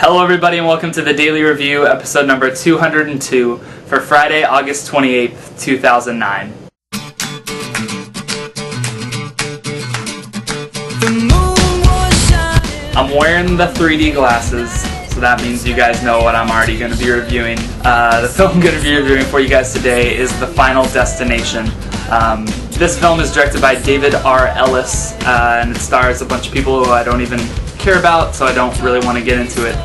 Hello everybody and welcome to the Daily Review, episode number 202 for Friday, August 28th, 2009. I'm wearing the 3D glasses, so that means you guys know what I'm already going to be reviewing. The film I'm going to be reviewing for you guys today is The Final Destination. This film is directed by David R. Ellis, and it stars a bunch of people who I don't even care about, so I don't really want to get into it.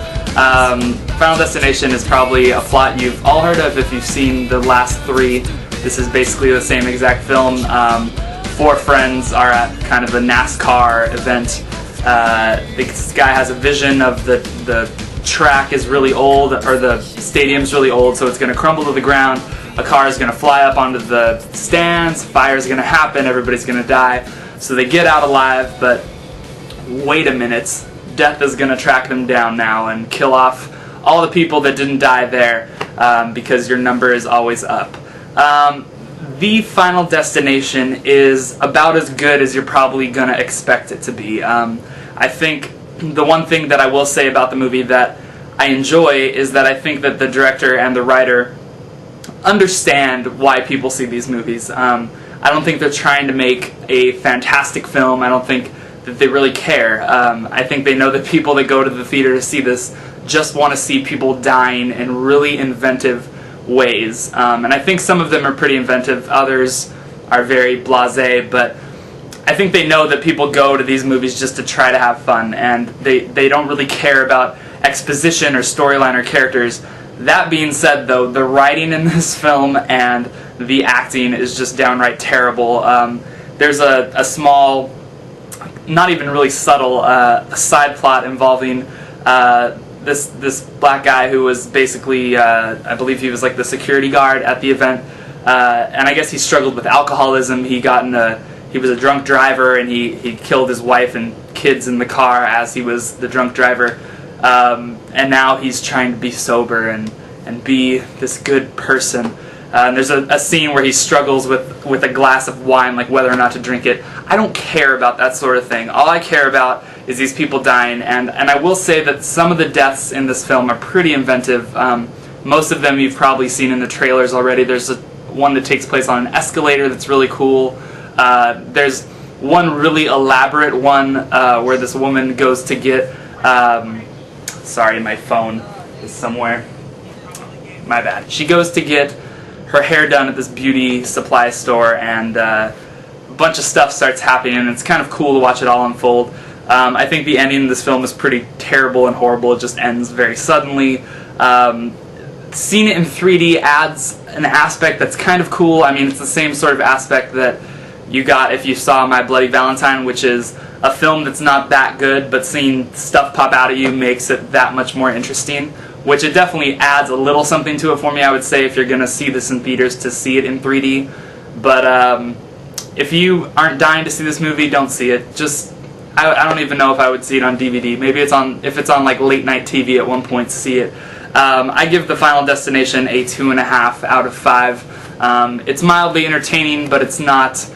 Final Destination is probably a plot you've all heard of if you've seen the last three. This is basically the same exact film. Four friends are at kind of a NASCAR event. This guy has a vision of the track is really old, or the stadium's really old, so it's going to crumble to the ground. A car is going to fly up onto the stands, fire's going to happen, everybody's going to die. So they get out alive, but wait a minute, death is going to track them down now and kill off all the people that didn't die there, because your number is always up. The Final Destination is about as good as you're probably going to expect it to be. I think the one thing that I will say about the movie that I enjoy is that I think that the director and the writer understand why people see these movies. I don't think they're trying to make a fantastic film. I don't think that they really care. I think they know that people that go to the theater to see this just want to see people dying in really inventive ways. And I think some of them are pretty inventive, others are very blasé, but I think they know that people go to these movies just to try to have fun, and they don't really care about exposition or storyline or characters. That being said, though, the writing in this film and the acting is just downright terrible. There's a small, not even really subtle, side plot involving this black guy who was basically, I believe he was like the security guard at the event, and I guess he struggled with alcoholism. He was a drunk driver, and he killed his wife and kids in the car as he was the drunk driver. And now he's trying to be sober and be this good person. And there's a scene where he struggles with a glass of wine, like whether or not to drink it. I don't care about that sort of thing. All I care about is these people dying, and I will say that some of the deaths in this film are pretty inventive. Most of them you've probably seen in the trailers already. There's one that takes place on an escalator that's really cool. There's one really elaborate one where this woman goes to get... sorry, my phone is somewhere. My bad. She goes to get her hair done at this beauty supply store, and a bunch of stuff starts happening, and it's kind of cool to watch it all unfold. I think the ending of this film is pretty terrible and horrible. It just ends very suddenly. Seeing it in 3D adds an aspect that's kind of cool. I mean, it's the same sort of aspect that you got if you saw My Bloody Valentine, which is a film that's not that good, but seeing stuff pop out at you makes it that much more interesting, which it definitely adds a little something to it for me, I would say, if you're going to see this in theaters, to see it in 3D. But if you aren't dying to see this movie, don't see it. I don't even know if I would see it on DVD. Maybe if it's on like late night TV at one point, see it. I give The Final Destination a 2.5 out of 5. It's mildly entertaining, but it's not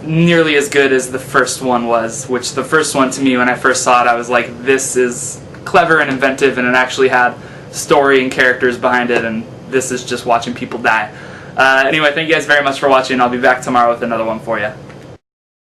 nearly as good as the first one was, which the first one, to me, when I first saw it, I was like, this is clever and inventive, and it actually had story and characters behind it, and this is just watching people die. Anyway, thank you guys very much for watching. I'll be back tomorrow with another one for you.